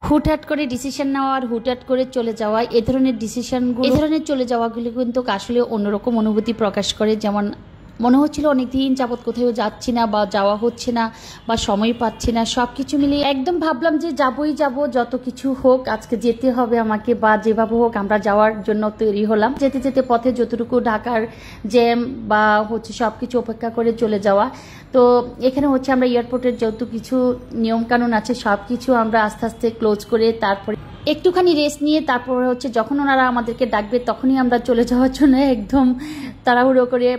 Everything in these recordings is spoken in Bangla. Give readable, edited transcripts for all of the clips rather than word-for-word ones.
হুটহাট করে ডিসিশন নেওয়া আর হুটহাট করে চলে যাওয়া, এ ধরনের চলে যাওয়াগুলো কিন্তু আসলে অন্যরকম অনুভূতি প্রকাশ করে। যেমন মনে হচ্ছিল অনেকদিন যাবৎ কোথাও যাচ্ছি না বা যাওয়া হচ্ছে না বা সময় পাচ্ছি না, সব কিছু মিলিয়ে একদম ভাবলাম যে যাবই যাব, যত কিছু হোক আজকে যেতে হবে আমাকে, বা যেভাবে হোক আমরা যাওয়ার জন্য তৈরি হলাম। যেতে যেতে পথে যতটুকু ঢাকার জ্যাম বা হচ্ছে সব কিছু অপেক্ষা করে চলে যাওয়া। তো এখানে হচ্ছে আমরা এয়ারপোর্টের যত কিছু নিয়মকানুন আছে সব কিছু আমরা আস্তে আস্তে ক্লোজ করে তারপরে একটুখানি রেস্ট নিয়ে তারপরে হচ্ছে যখন ওনারা আমাদেরকে ডাকবে তখনই আমরা চলে যাওয়ার জন্য একদম তাড়াহুড়ো করে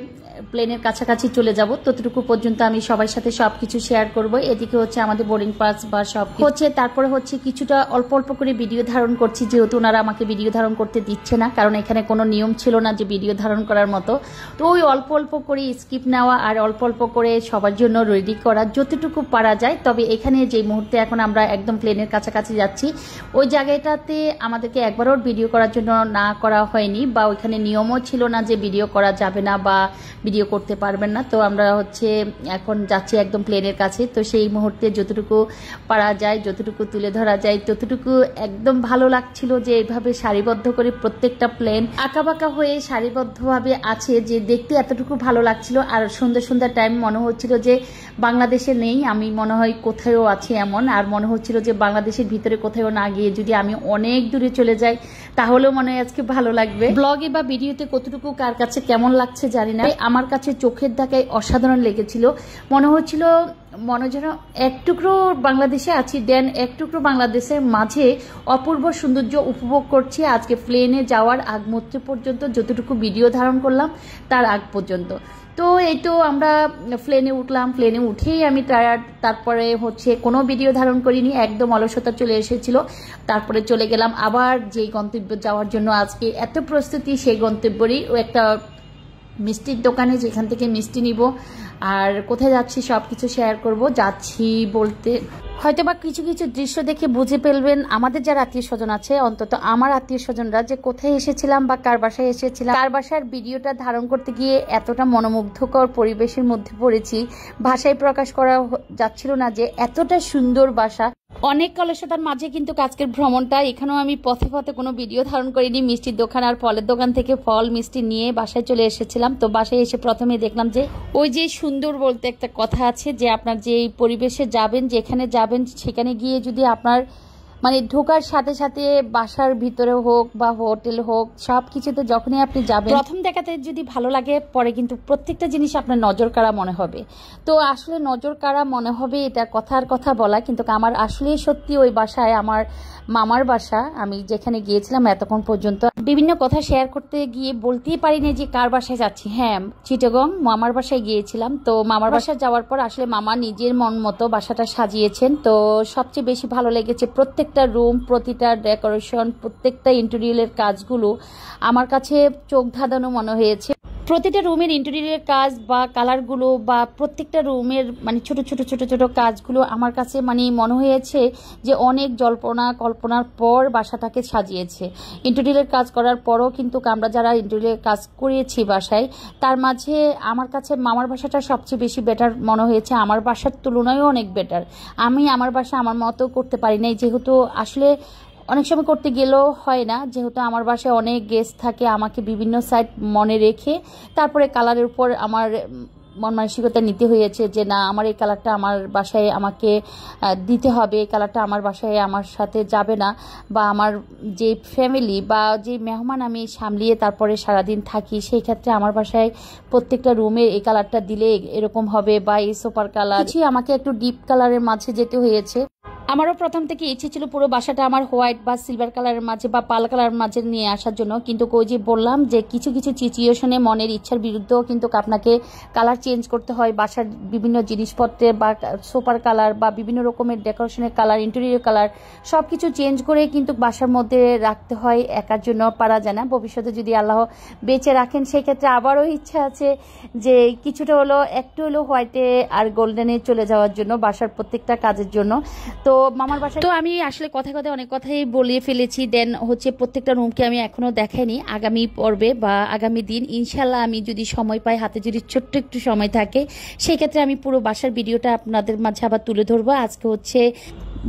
প্লেনের কাছাকাছি চলে যাব। ততটুকু পর্যন্ত আমি সবার সাথে সবকিছু শেয়ার করব। এদিকে হচ্ছে আমাদের বোর্ডিং পাস বা সব হচ্ছে, তারপরে হচ্ছে কিছুটা অল্প অল্প করে ভিডিও ধারণ করছি, যেহেতু ওনারা আমাকে ভিডিও ধারণ করতে দিচ্ছে না, কারণ এখানে কোনো নিয়ম ছিল না যে ভিডিও ধারণ করার মতো। তো ওই অল্প অল্প করে স্কিপ নেওয়া আর অল্প অল্প করে সবার জন্য রেডি করা যতটুকু পারা যায়। তবে এখানে যে মুহূর্তে এখন আমরা একদম প্লেনের কাছাকাছি যাচ্ছি, ওই জায়গাটাতে আমাদেরকে একবারও ভিডিও করার জন্য না করা হয়নি, বা ওইখানে নিয়মও ছিল না যে ভিডিও করা যাবে না বা ভিডিও করতে পারবেন না। তো আমরা হচ্ছে এখন যাচ্ছি একদম প্লেনের কাছে। তো সেই মুহূর্তে যতটুকু পারা যায়, যতটুকু তুলে ধরা যায় ততটুকু একদম ভালো লাগছিল যে এইভাবে সারিবদ্ধ করে প্রত্যেকটা প্লেন আঁকাবাঁকা হয়ে সারিবদ্ধভাবে আছে, যে দেখতে এতটুকু ভালো লাগছিল। আর সুন্দর সুন্দর টাইম মনে হচ্ছিল যে বাংলাদেশে নেই, আমি মনে হয় কোথাও আছি এমন। আর মনে হচ্ছিল যে বাংলাদেশের ভিতরে কোথাও না গিয়ে যদি আমি অনেক দূরে চলে যাই তাহলেও মনে হয় আজকে ভালো লাগবে। ব্লগে বা ভিডিওতে কতটুকু কার কাছে কেমন লাগছে জানি না, আমার কাছে চোখের দেখায় অসাধারণ লেগেছিল। মনে হচ্ছিল মনে যেন এক টুকরো বাংলাদেশে আছি, দেন এক টুকরো বাংলাদেশের মাঝে অপূর্ব সৌন্দর্য উপভোগ করছি। আজকে প্লেনে যাওয়ার আগ মুহূর্ত পর্যন্ত যতটুকু ভিডিও ধারণ করলাম তার আগ পর্যন্ত। তো এই তো আমরা প্লেনে উঠলাম, প্লেনে উঠেই আমি টায়ার্ড, তারপরে হচ্ছে কোনো ভিডিও ধারণ করিনি, একদম অলসতা চলে এসেছিল। তারপরে চলে গেলাম আবার যেই গন্তব্য যাওয়ার জন্য আজকে এত প্রস্তুতি, সেই গন্তব্যেরই একটা মিষ্টির দোকানে, যেখান থেকে মিষ্টি নিব আর কোথায় যাচ্ছি সব কিছু শেয়ার করব। যাচ্ছি বলতে হয়তো বা কিছু কিছু দৃশ্য দেখে বুঝে ফেলবেন আমাদের যারা আত্মীয় স্বজন আছে, অন্তত আমার আত্মীয় স্বজনরা, যে কোথায় এসেছিলাম বা কার বাসায় এসেছিলাম। কার বাসার ভিডিওটা ধারণ করতে গিয়ে এতটা মনোমুগ্ধকর পরিবেশের মধ্যে পড়েছি, ভাষায় প্রকাশ করা যাচ্ছিল না যে এতটা সুন্দর বাসা। অনেক কলসতার মাঝে কিন্তু আজকের ভ্রমণটা, এখানেও আমি পথে পথে কোনো ভিডিও ধারণ করিনি। মিষ্টির দোকান আর ফলের দোকান থেকে ফল মিষ্টি নিয়ে বাসায় চলে এসেছিলাম। তো বাসায় এসে প্রথমে দেখলাম যে ওই যে সুন্দর বলতে একটা কথা আছে, যে আপনার যে পরিবেশে যাবেন, যেখানে যাবেন সেখানে গিয়ে যদি আপনার মানে ঢোকার সাথে সাথে বাসার ভিতরে হোক বা হোটেল হোক, সব কিছুতে যখনই আপনি যাবেন প্রথম দেখাতে যদি ভালো লাগে, পরে কিন্তু প্রত্যেকটা জিনিস আপনার নজর কাড়া মনে হবে। তো আসলে নজর কাড়া মনে হবে এটা কথার কথা বলা, কিন্তু আমার আসলে সত্যি ওই বাসায় আমার মামার বাসা, আমি যেখানে গিয়েছিলাম এতক্ষণ পর্যন্ত বিভিন্ন কথা শেয়ার করতে গিয়ে বলতেই পারিনি যে কার বাসায় যাচ্ছি। হ্যাঁ, চিটাগং মামার বাসায় গিয়েছিলাম। তো মামার বাসায় যাওয়ার পর আসলে মামা নিজের মন মতো বাসাটা সাজিয়েছেন। তো সবচেয়ে বেশি ভালো লেগেছে প্রত্যেকটা রুম, প্রতিটা ডেকোরেশন, প্রত্যেকটা ইন্টেরিয়রের কাজগুলো আমার কাছে চোখ ধাঁধানো মনে হয়েছে। প্রতিটা রুমের ইন্টেরিয়রের কাজ বা কালারগুলো বা প্রত্যেকটা রুমের মানে ছোট ছোট ছোট ছোট কাজগুলো আমার কাছে মানে মনে হয়েছে যে অনেক জল্পনা কল্পনার পর বাসাটাকে সাজিয়েছে। ইন্টেরিয়রের কাজ করার পরও কিন্তু আমরা যারা ইন্টেরিয়রের কাজ করিয়েছি বাসায়, তার মাঝে আমার কাছে মামার বাসাটা সবচেয়ে বেশি বেটার মনে হয়েছে, আমার বাসার তুলনায়ও অনেক বেটার। আমি আমার বাসা আমার মতো করতে পারি নাই, যেহেতু আসলে অনেক সময় করতে গেলেও হয় না, যেহেতু আমার বাসায় অনেক গেস্ট থাকে, আমাকে বিভিন্ন সাইড মনে রেখে তারপরে কালারের উপর আমার মন মানসিকতা নিতে হয়েছে যে না, আমার এই কালারটা আমার বাসায় আমাকে দিতে হবে, এই কালারটা আমার বাসায় আমার সাথে যাবে না, বা আমার যে ফ্যামিলি বা যে মেহমান আমি সামলিয়ে তারপরে সারাদিন থাকি, সেই ক্ষেত্রে আমার বাসায় প্রত্যেকটা রুমে এই কালারটা দিলে এরকম হবে, বা এই সোফার কালার আমাকে একটু ডিপ কালারের মাঝে যেতে হয়েছে। আমারও প্রথম থেকে ইচ্ছে ছিল পুরো বাসাটা আমার হোয়াইট বা সিলভার কালারের মাঝে বা পাল কালারের মাঝে নিয়ে আসার জন্য, কিন্তু ওই যে বললাম যে কিছু কিছু সিচুয়েশনে মনের ইচ্ছার বিরুদ্ধেও কিন্তু আপনাকে কালার চেঞ্জ করতে হয়। বাসার বিভিন্ন জিনিসপত্রের বা সোফার কালার বা বিভিন্ন রকমের ডেকোরেশনের কালার, ইন্টেরিয়র কালার সব কিছু চেঞ্জ করে কিন্তু বাসার মধ্যে রাখতে হয়, একার জন্য পারা যায় না। ভবিষ্যতে যদি আল্লাহ বেঁচে রাখেন সেই ক্ষেত্রে আবারও ইচ্ছা আছে যে কিছুটা হলো একটু হলো হোয়াইটে আর গোল্ডেনে চলে যাওয়ার জন্য বাসার প্রত্যেকটা কাজের জন্য। তো মামার বাসায় তো আমি আসলে কথায় কথায় অনেক কথাই বলে ফেলেছি। দেন হচ্ছে প্রত্যেকটা রুমকে আমি এখনো দেখাইনি, আগামী পর্বে বা আগামী দিন ইনশাল্লাহ আমি যদি সময় পাই, হাতে যদি ছোট্ট একটু সময় থাকে, সেক্ষেত্রে আমি পুরো বাসার ভিডিওটা আপনাদের মাঝে আবার তুলে ধরবো। আজকে হচ্ছে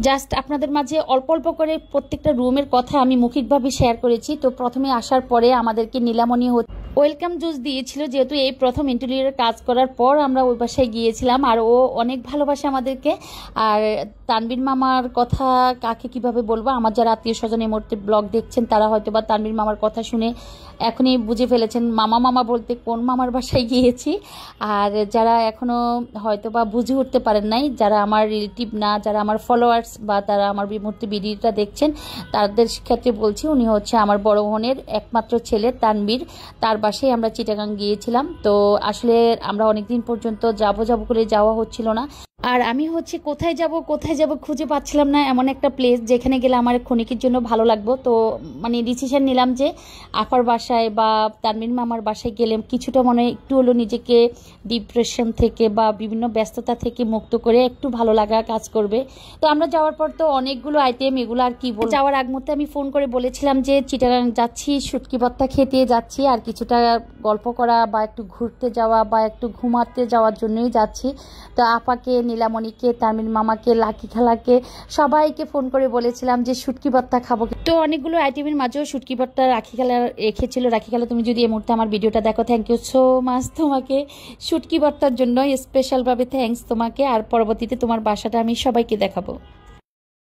জাস্ট আপনাদের মাঝে অল্প অল্প করে প্রত্যেকটা রুমের কথা আমি মৌখিকভাবে শেয়ার করেছি। তো প্রথমে আসার পরে আমাদেরকে নীলামণি ওয়েলকাম জুস দিয়েছিল, যেহেতু এই প্রথম ইন্টেরিয়রের কাজ করার পর আমরা ওই বাসায় গিয়েছিলাম, আর ও অনেক ভালোবাসে আমাদেরকে। আর তানবীর মামার কথা কাকে কিভাবে বলবো, আমার যারা আত্মীয় স্বজন এই মুহূর্তে ব্লগ দেখছেন তারা হয়তো বা তানবীর মামার কথা শুনে এখনই বুঝে ফেলেছেন মামা মামা বলতে কোন মামার বাসায় গিয়েছি। আর যারা এখনো হয়তো বা বুঝে উঠতে পারেন নাই, যারা আমার রিলেটিভ না, যারা আমার ফলোয়ার্স বা তারা আমার মুহূর্তে ভিডিওটা দেখছেন, তাদের ক্ষেত্রে বলছি, উনি হচ্ছে আমার বড় বোনের একমাত্র ছেলে তানবীর, তার বাসায় আমরা চিটাগাং গিয়েছিলাম। তো আসলে আমরা অনেকদিন পর্যন্ত যাবো করে যাওয়া হচ্ছিল না। আর আমি হচ্ছে কোথায় যাব খুঁজে পাচ্ছিলাম না এমন একটা প্লেস যেখানে গেলে আমার ক্ষণিকের জন্য ভালো লাগবে। তো মানে ডিসিশন নিলাম যে আপার বাসায় বা তানবীর মামার বাসায় গেলে কিছুটা মনে একটু হলো নিজেকে ডিপ্রেশন থেকে বা বিভিন্ন ব্যস্ততা থেকে মুক্ত করে একটু ভালো লাগা কাজ করবে। তো আমরা যাওয়ার পর তো অনেকগুলো আইটেম, এগুলো আর কি বলবো। যাওয়ার আগ মুহূর্তে আমি ফোন করে বলেছিলাম যে চিটাগাং যাচ্ছি, শুটকি ভর্তা খেতে যাচ্ছি, আর কিছুটা গল্প করা বা একটু ঘুরতে যাওয়া বা একটু ঘুমাতে যাওয়ার জন্যই যাচ্ছি। তো আপাকে, নীলামণিকে, তানবীর মামাকে, লাকি খালাকে সবাইকে ফোন করে বলেছিলাম যে শুটকি ভর্তা খাবো। তো অনেকগুলো আইটেমের মাঝেও শুটকি ভর্তা রাখি খালা রেখেছিল। রাখি খালা, তুমি যদি এই মুহূর্তে আমার ভিডিওটা দেখো, থ্যাংক ইউ সো মাচ তোমাকে, শুটকি ভর্তার জন্য স্পেশালভাবে থ্যাঙ্কস তোমাকে। আর পরবর্তীতে তোমার বাসাটা আমি সবাইকে দেখাবো।